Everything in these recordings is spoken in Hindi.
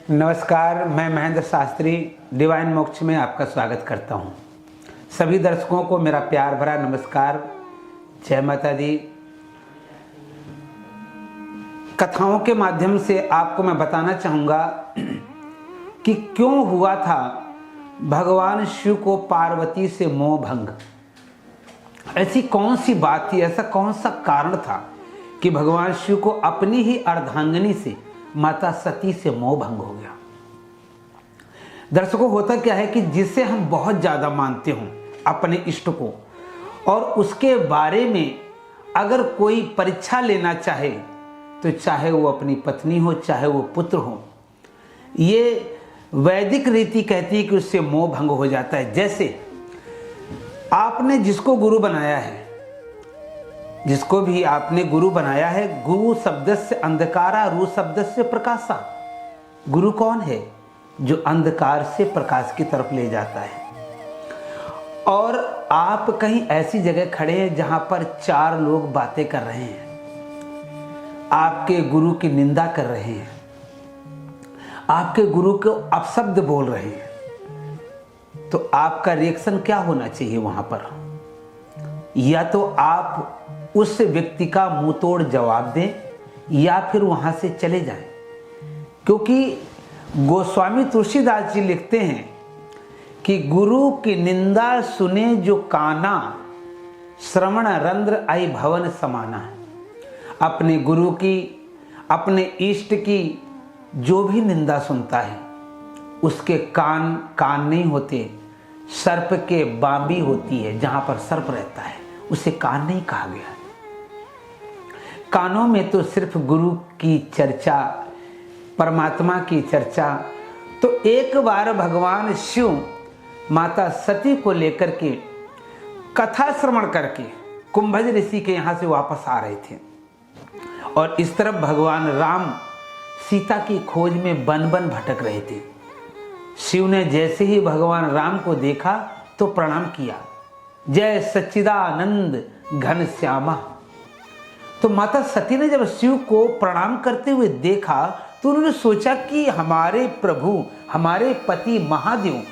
नमस्कार, मैं महेंद्र शास्त्री डिवाइन मोक्ष में आपका स्वागत करता हूं। सभी दर्शकों को मेरा प्यार भरा नमस्कार, जय माता दी। कथाओं के माध्यम से आपको मैं बताना चाहूँगा कि क्यों हुआ था भगवान शिव को पार्वती से मोह भंग। ऐसी कौन सी बात थी, ऐसा कौन सा कारण था कि भगवान शिव को अपनी ही अर्धांगिनी से माता सती से मोह भंग हो गया। दर्शकों, होता क्या है कि जिसे हम बहुत ज़्यादा मानते हों अपने इष्ट को, और उसके बारे में अगर कोई परीक्षा लेना चाहे तो चाहे वो अपनी पत्नी हो, चाहे वो पुत्र हो, ये वैदिक रीति कहती है कि उससे मोह भंग हो जाता है। जैसे आपने जिसको गुरु बनाया है, जिसको भी आपने गुरु बनाया है, गुरु शब्द से अंधकारा, रू शब्द से प्रकाशा। गुरु कौन है? जो अंधकार से प्रकाश की तरफ ले जाता है। और आप कहीं ऐसी जगह खड़े हैं जहां पर 4 लोग बातें कर रहे हैं, आपके गुरु की निंदा कर रहे हैं, आपके गुरु को अपशब्द बोल रहे हैं, तो आपका रिएक्शन क्या होना चाहिए वहां पर? या तो आप उस व्यक्ति का मुंह तोड़ जवाब दें या फिर वहां से चले जाएं। क्योंकि गोस्वामी तुलसीदास जी लिखते हैं कि गुरु की निंदा सुने जो काना, श्रवण रंध्र आई भवन समाना है। अपने गुरु की, अपने इष्ट की जो भी निंदा सुनता है, उसके कान नहीं होते, सर्प के बांबी होती है। जहां पर सर्प रहता है उसे कान नहीं कहा गया। कानों में तो सिर्फ गुरु की चर्चा, परमात्मा की चर्चा। तो एक बार भगवान शिव माता सती को लेकर के कथा श्रवण करके कुंभज ऋषि के यहाँ से वापस आ रहे थे, और इस तरफ भगवान राम सीता की खोज में बन बन भटक रहे थे। शिव ने जैसे ही भगवान राम को देखा तो प्रणाम किया, जय सच्चिदानंद घन श्यामा। तो माता सती ने जब शिव को प्रणाम करते हुए देखा तो उन्होंने सोचा कि हमारे प्रभु, हमारे पति महादेव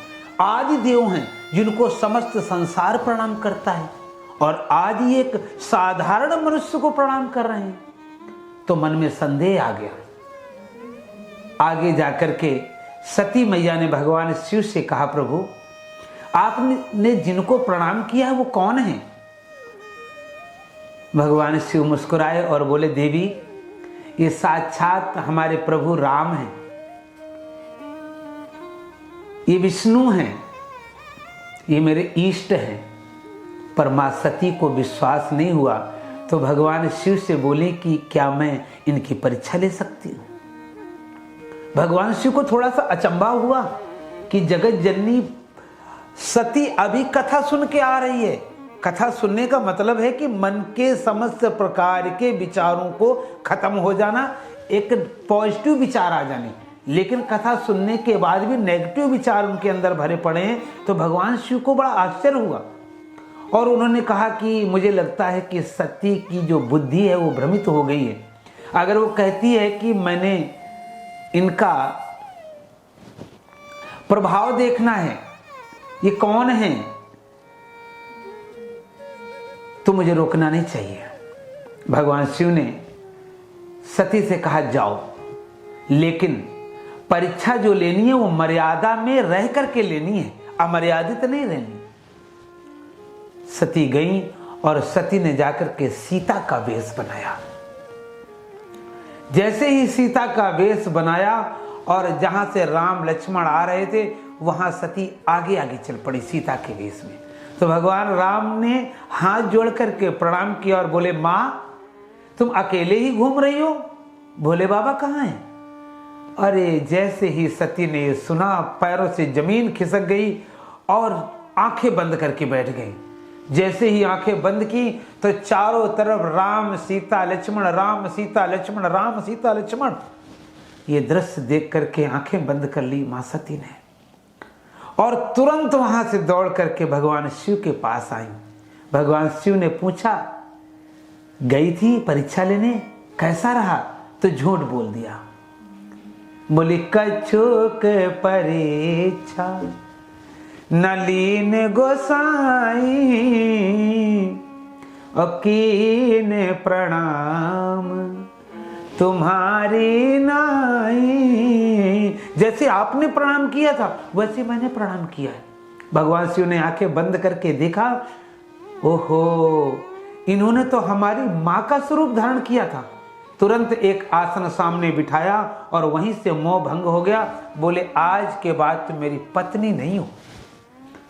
आदि देव हैं जिनको समस्त संसार प्रणाम करता है, और आज ये एक साधारण मनुष्य को प्रणाम कर रहे हैं। तो मन में संदेह आ गया। आगे जाकर के सती मैया ने भगवान शिव से कहा, प्रभु आपने जिनको प्रणाम किया है वो कौन है? भगवान शिव मुस्कुराए और बोले, देवी ये साक्षात हमारे प्रभु राम हैं, ये विष्णु हैं, ये मेरे इष्ट हैं। पर मां सती को विश्वास नहीं हुआ तो भगवान शिव से बोले कि क्या मैं इनकी परीक्षा ले सकती हूं? भगवान शिव को थोड़ा सा अचंभा हुआ कि जगत जननी सती अभी कथा सुन के आ रही है। कथा सुनने का मतलब है कि मन के समस्त प्रकार के विचारों को खत्म हो जाना, एक पॉजिटिव विचार आ जाने। लेकिन कथा सुनने के बाद भी नेगेटिव विचार उनके अंदर भरे पड़े हैं। तो भगवान शिव को बड़ा आश्चर्य हुआ और उन्होंने कहा कि मुझे लगता है कि सती की जो बुद्धि है वो भ्रमित हो गई है। अगर वो कहती है कि मैंने इनका प्रभाव देखना है, ये कौन है, तो मुझे रोकना नहीं चाहिए। भगवान शिव ने सती से कहा, जाओ, लेकिन परीक्षा जो लेनी है वो मर्यादा में रह करके लेनी है, अमर्यादित नहीं रहनी। सती गई और सती ने जाकर के सीता का वेश बनाया। जैसे ही सीता का वेश बनाया और जहां से राम लक्ष्मण आ रहे थे वहां सती आगे आगे चल पड़ी सीता के वेश में। तो भगवान राम ने हाथ जोड़ करके प्रणाम किया और बोले, मां तुम अकेले ही घूम रही हो, भोले बाबा कहाँ हैं? अरे जैसे ही सती ने सुना, पैरों से जमीन खिसक गई और आंखें बंद करके बैठ गई। जैसे ही आंखें बंद की तो चारों तरफ राम सीता लक्ष्मण, राम सीता लक्ष्मण, राम सीता लक्ष्मण। ये दृश्य देख करके आंखें बंद कर ली मां सती ने और तुरंत वहां से दौड़ करके भगवान शिव के पास आई। भगवान शिव ने पूछा, गई थी परीक्षा लेने, कैसा रहा? तो झूठ बोल दिया। बोली कछुक परीक्षा नलीन गोसाई और कीन प्रणाम तुम्हारी नाई। जैसे आपने प्रणाम किया था वैसे मैंने प्रणाम किया है। भगवान शिव ने आंखें बंद करके देखा, ओहो इन्होंने तो हमारी माँ का स्वरूप धारण किया था। तुरंत एक आसन सामने बिठाया और वहीं से मोह भंग हो गया। बोले आज के बाद तुम मेरी पत्नी नहीं हो।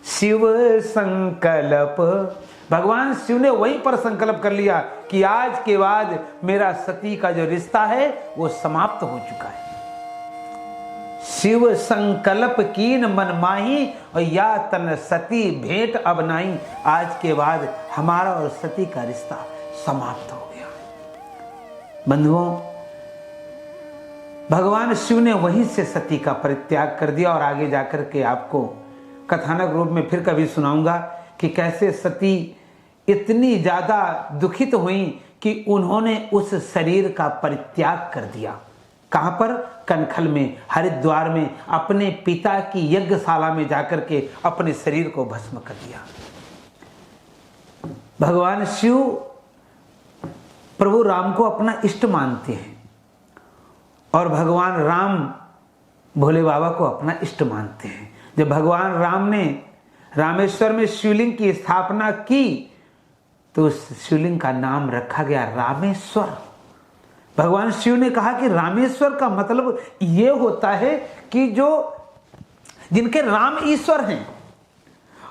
शिव संकल्प, भगवान शिव ने वहीं पर संकल्प कर लिया कि आज के बाद मेरा सती का जो रिश्ता है वो समाप्त हो चुका है। शिव संकल्प कीन मन माही और या तन सती भेंट अब नाई। आज के बाद हमारा और सती का रिश्ता समाप्त हो गया। बंधुओं, भगवान शिव ने वहीं से सती का परित्याग कर दिया और आगे जाकर के आपको कथानक रूप में फिर कभी सुनाऊंगा कि कैसे सती इतनी ज्यादा दुखित हुई कि उन्होंने उस शरीर का परित्याग कर दिया। कहां पर? कनखल में, हरिद्वार में, अपने पिता की यज्ञशाला में जाकर के अपने शरीर को भस्म कर दिया। भगवान शिव प्रभु राम को अपना इष्ट मानते हैं और भगवान राम भोले बाबा को अपना इष्ट मानते हैं। जब भगवान राम ने रामेश्वर में शिवलिंग की स्थापना की तो उस शिवलिंग का नाम रखा गया रामेश्वर। भगवान शिव ने कहा कि रामेश्वर का मतलब ये होता है कि जो जिनके राम ईश्वर हैं,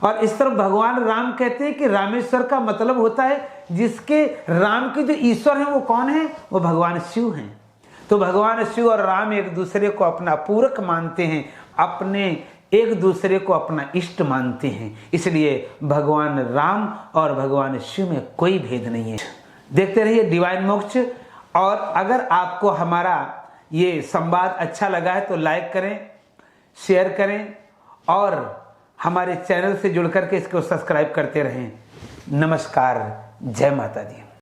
और इस तरफ भगवान राम कहते हैं कि रामेश्वर का मतलब होता है जिसके राम के जो ईश्वर हैं वो कौन है? वो भगवान शिव हैं। तो भगवान शिव और राम एक दूसरे को अपना पूरक मानते हैं, अपने एक दूसरे को अपना इष्ट मानते हैं। इसलिए भगवान राम और भगवान शिव में कोई भेद नहीं है। देखते रहिए डिवाइन मोक्ष। और अगर आपको हमारा ये संवाद अच्छा लगा है तो लाइक करें, शेयर करें और हमारे चैनल से जुड़ करके इसको सब्सक्राइब करते रहें। नमस्कार, जय माता दी।